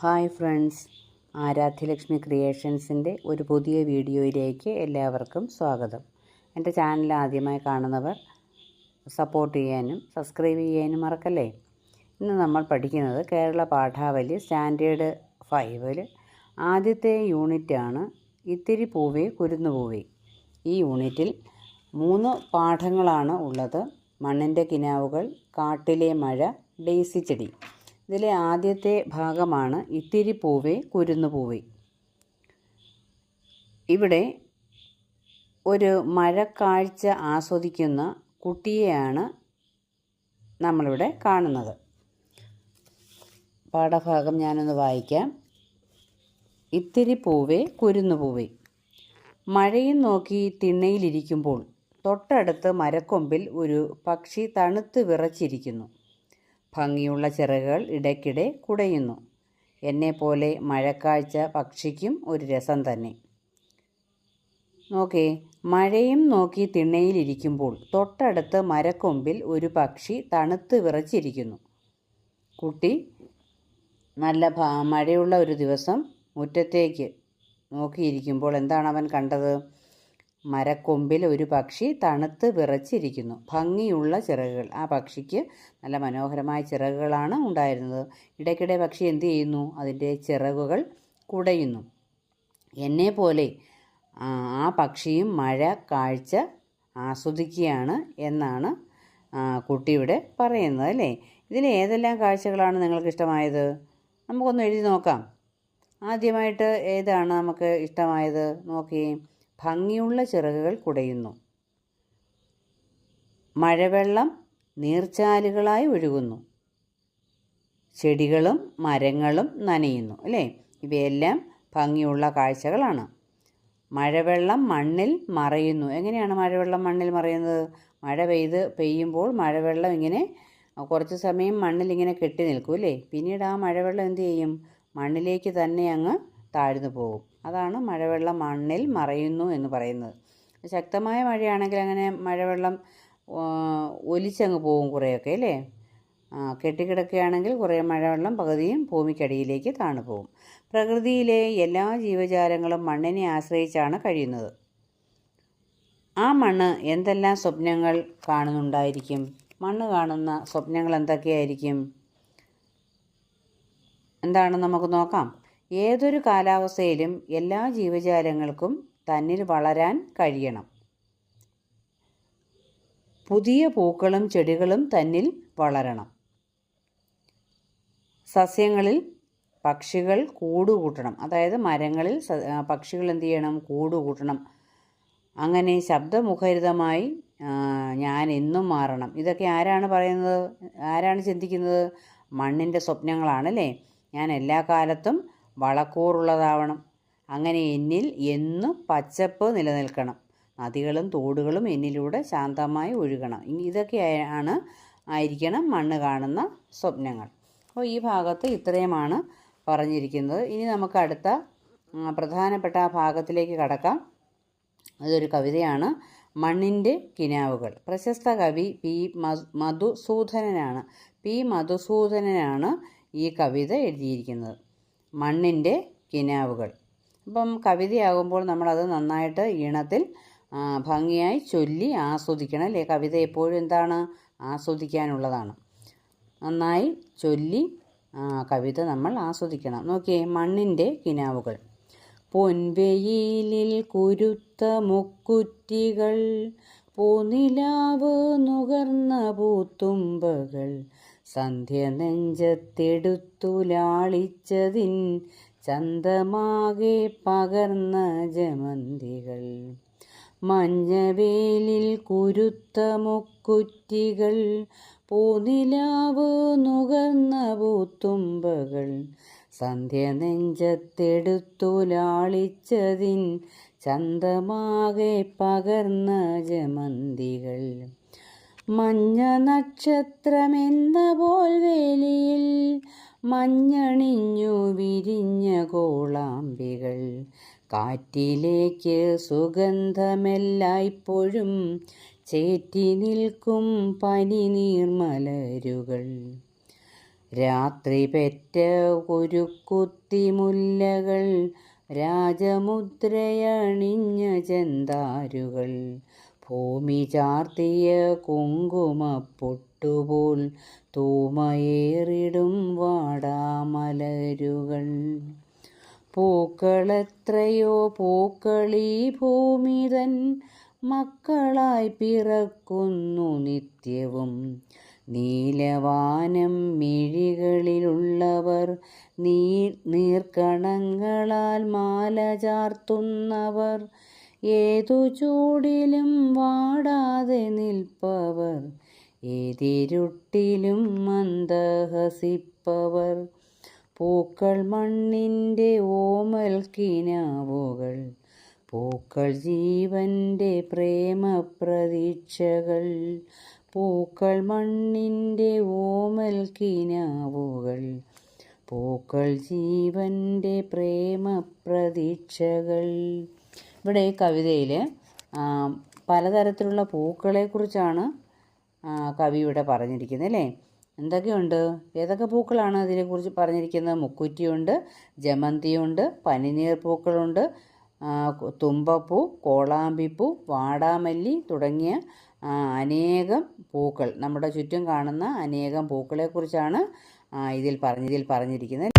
Hi friends, ആരാധ്യലക്ഷ്മി ക്രിയേഷൻസിൻ്റെ ഒരു പുതിയ വീഡിയോയിലേക്ക് എല്ലാവർക്കും സ്വാഗതം. എൻ്റെ ചാനൽ ആദ്യമായി കാണുന്നവർ സപ്പോർട്ട് ചെയ്യാനും സബ്സ്ക്രൈബ് ചെയ്യാനും മറക്കല്ലേ. ഇന്ന് നമ്മൾ പഠിക്കുന്നത് കേരള പാഠാവലി സ്റ്റാൻഡേർഡ് 5 ആദ്യത്തെ യൂണിറ്റാണ് ഇത്തിരി പൂവേ കുരുന്നു പൂവേ. ഈ യൂണിറ്റിൽ 3 പാഠങ്ങളാണ് ഉള്ളത്. മണ്ണിൻ്റെ കിനാവുകൾ, കാട്ടിലെ മഴ, ഡെയ്സി ചെടി. ഇതിലെ ആദ്യത്തെ ഭാഗമാണ് ഇത്തിരി പൂവേ കുരുന്നു പൂവേ. ഇവിടെ ഒരു മഴക്കാഴ്ച ആസ്വദിക്കുന്ന കുട്ടിയെയാണ് നമ്മളിവിടെ കാണുന്നത്. പാഠഭാഗം ഞാനൊന്ന് വായിക്കാം. ഇത്തിരി പൂവേ കുരുന്നു പൂവേ. മഴയും നോക്കി തിണ്ണയിലിരിക്കുമ്പോൾ തൊട്ടടുത്ത് മരക്കൊമ്പിൽ ഒരു പക്ഷി തണുത്ത് വിറച്ചിരിക്കുന്നു. ഭംഗിയുള്ള ചിറകുകൾ ഇടയ്ക്കിടെ കുടയുന്നു. എന്നെപ്പോലെ മഴക്കാഴ്ച പക്ഷിക്കും ഒരു രസം തന്നെ. നോക്കേ, മഴയും നോക്കി തിണ്ണയിലിരിക്കുമ്പോൾ തൊട്ടടുത്ത് മരക്കൊമ്പിൽ ഒരു പക്ഷി തണുത്ത് വിറച്ചിരിക്കുന്നു. കുട്ടി നല്ല മഴയുള്ള ഒരു ദിവസം മുറ്റത്തേക്ക് നോക്കിയിരിക്കുമ്പോൾ എന്താണ് അവൻ കണ്ടത്? മരക്കൊമ്പിൽ ഒരു പക്ഷി തണുത്ത് വിറച്ചിരിക്കുന്നു. ഭംഗിയുള്ള ചിറകുകൾ. ആ പക്ഷിക്ക് നല്ല മനോഹരമായ ചിറകുകളാണ് ഉണ്ടായിരുന്നത്. ഇടയ്ക്കിടെ പക്ഷി എന്ത് ചെയ്യുന്നു? അതിൻ്റെ ചിറകുകൾ കുടയുന്നു. എന്നെപ്പോലെ ആ പക്ഷിയും മഴ കാഴ്ച ആസ്വദിക്കുകയാണ് എന്നാണ് കുട്ടിയുടെ പറയുന്നത്, അല്ലേ? ഇതിൽ ഏതെല്ലാം കാഴ്ചകളാണ് നിങ്ങൾക്ക് ഇഷ്ടമായത്? നമുക്കൊന്ന് എഴുതി നോക്കാം. ആദ്യമായിട്ട് ഏതാണ് നമുക്ക് ഇഷ്ടമായത്? നോക്കിയേ, ഭംഗിയുള്ള ചിറകുകൾ കുടയുന്നു. മഴവെള്ളം നീർച്ചാലുകളായി ഒഴുകുന്നു. ചെടികളും മരങ്ങളും നനയുന്നു, അല്ലേ? ഇവയെല്ലാം ഭംഗിയുള്ള കാഴ്ചകളാണ്. മഴവെള്ളം മണ്ണിൽ മറയുന്നു. എങ്ങനെയാണ് മഴവെള്ളം മണ്ണിൽ മറയുന്നത്? മഴ പെയ്യുമ്പോൾ മഴവെള്ളം ഇങ്ങനെ കുറച്ച് സമയം മണ്ണിൽ ഇങ്ങനെ കെട്ടി നിൽക്കും, അല്ലേ? പിന്നീട് ആ മഴവെള്ളം എന്ത് ചെയ്യും? മണ്ണിലേക്ക് തന്നെ അങ്ങ് താഴ്ന്നു പോകും. അതാണ് മഴവെള്ളം മണ്ണിൽ മറയുന്നു എന്ന് പറയുന്നത്. ശക്തമായ മഴയാണെങ്കിൽ അങ്ങനെ മഴവെള്ളം ഒലിച്ചങ്ങ് പോകും കുറേയൊക്കെ, അല്ലേ? കെട്ടിക്കിടക്കുകയാണെങ്കിൽ കുറേ മഴവെള്ളം പകുതിയും ഭൂമിക്കടിയിലേക്ക് താണു പോകും. പ്രകൃതിയിലെ എല്ലാ ജീവജാലങ്ങളും മണ്ണിനെ ആശ്രയിച്ചാണ് കഴിയുന്നത്. ആ മണ്ണ് എന്തെല്ലാം സ്വപ്നങ്ങൾ കാണുന്നുണ്ടായിരിക്കും? മണ്ണ് കാണുന്ന സ്വപ്നങ്ങൾ എന്തൊക്കെയായിരിക്കും? എന്താണെന്ന് നമുക്ക് നോക്കാം. ഏതൊരു കാലാവസ്ഥയിലും എല്ലാ ജീവജാലങ്ങൾക്കും തന്നിൽ വളരാൻ കഴിയണം. പുതിയ പൂക്കളും ചെടികളും തന്നിൽ വളരണം. സസ്യങ്ങളിൽ പക്ഷികൾ കൂടുകൂട്ടണം. അതായത് മരങ്ങളിൽ പക്ഷികൾ എന്ത് ചെയ്യണം? കൂടുകൂട്ടണം. അങ്ങനെ ശബ്ദമുഖരിതമായി ഞാൻ എന്നും മാറണം. ഇതൊക്കെ ആരാണ് പറയുന്നത്? ആരാണ് ചിന്തിക്കുന്നത്? മണ്ണിൻ്റെ സ്വപ്നങ്ങളാണല്ലേ. ഞാൻ എല്ലാ കാലത്തും വളക്കൂറുള്ളതാവണം. അങ്ങനെ എന്നിൽ എന്നും പച്ചപ്പ് നിലനിൽക്കണം. നദികളും തോടുകളും എന്നിലൂടെ ശാന്തമായി ഒഴുകണം. ഇതൊക്കെയാണ് ആയിരിക്കണം മണ്ണ് കാണുന്ന സ്വപ്നങ്ങൾ. അപ്പോൾ ഈ ഭാഗത്ത് ഇത്രയുമാണ് പറഞ്ഞിരിക്കുന്നത്. ഇനി നമുക്ക് അടുത്ത പ്രധാനപ്പെട്ട ഭാഗത്തിലേക്ക് കടക്കാം. അതൊരു കവിതയാണ്, മണ്ണിൻ്റെ കിനാവുകൾ. പ്രശസ്ത കവി പി മധുസൂദനനാണ് ഈ കവിത എഴുതിയിരിക്കുന്നത്. മണ്ണിൻ്റെ കിനാവുകൾ. അപ്പം കവിതയാകുമ്പോൾ നമ്മളത് നന്നായിട്ട് ഈണത്തിൽ ഭംഗിയായി ചൊല്ലി ആസ്വദിക്കണം, അല്ലേ? കവിത എപ്പോഴും എന്താണ്? ആസ്വദിക്കാനുള്ളതാണ്. നന്നായി ചൊല്ലി കവിത നമ്മൾ ആസ്വദിക്കണം. നോക്കിയേ, മണ്ണിൻ്റെ കിനാവുകൾ. പൊൻവെയിലിൽ കുരുത്ത മുക്കുറ്റികൾ, പൂനിലാവ് നുകർന്ന പൂത്തുമ്പകൾ, സന്ധ്യ നെഞ്ചത്തെടുത്തു ലാളിച്ചതിൻ ചന്തമാകെ പകർന്ന ജമന്തികൾ. മഞ്ഞവേലിൽ കുരുത്ത മുക്കുറ്റികൾ, പൂനിലാവ് നുകർന്ന പൂത്തുമ്പകൾ, സന്ധ്യ നെഞ്ചത്തെടുത്തു ലാളിച്ചതിൻ ചന്തമാകെ പകർന്ന ജമന്തികൾ. മഞ്ഞ നക്ഷത്രമെന്ന പോൽ വേലിയിൽ മഞ്ഞണിഞ്ഞു വിരിഞ്ഞ കോളാമ്പികൾ, കാറ്റിലേക്ക് സുഗന്ധമെല്ലായ്പ്പോഴും ചേറ്റി നിൽക്കും പനിനീർമലരുകൾ. രാത്രി പെറ്റ കുരുക്കുത്തി മുല്ലകൾ രാജമുദ്രയണിഞ്ഞ ചെന്താരുകൾ ഭൂമി ചാർത്തിയ കുങ്കുമപ്പൊട്ടുപോൽ തൂമയേറിടും വാടാമലരുകൾ. പൂക്കളെത്രയോ പൂക്കളീ ഭൂമിതൻ മക്കളായി പിറക്കുന്നു നിത്യവും. നീലവാനം മിഴികളിലുള്ളവർ നീർക്കണങ്ങളാൽ മാല ചാർത്തുന്നവർ. ഏതു ചൂടിലും വാടാതെ നിൽപ്പവർ, ഏതിരുട്ടിലും മന്ദഹസിപ്പവർ. പൂക്കൾ മണ്ണിൻ്റെ ഓമൽ കിനാവുകൾ, പൂക്കൾ ജീവൻ്റെ പ്രേമപ്രതീക്ഷകൾ. പൂക്കൾ മണ്ണിൻ്റെ ഓമൽ കിനാവുകൾ, പൂക്കൾ ജീവൻ്റെ പ്രേമപ്രതീക്ഷകൾ. ഇവിടെ ഈ കവിതയിൽ പലതരത്തിലുള്ള പൂക്കളെക്കുറിച്ചാണ് കവി ഇവിടെ പറഞ്ഞിരിക്കുന്നത് അല്ലേ. എന്തൊക്കെയുണ്ട്, ഏതൊക്കെ പൂക്കളാണ് അതിനെക്കുറിച്ച് പറഞ്ഞിരിക്കുന്നത്? മുക്കുറ്റിയുണ്ട്, ജമന്തിയുണ്ട്, പനിനീർ പൂക്കളുണ്ട്, തുമ്പപ്പൂ, കോളാമ്പിപ്പൂ, വാടാമല്ലി തുടങ്ങിയ അനേകം പൂക്കൾ, നമ്മുടെ ചുറ്റും കാണുന്ന അനേകം പൂക്കളെക്കുറിച്ചാണ് ഇതിൽ പറഞ്ഞിരിക്കുന്നത്.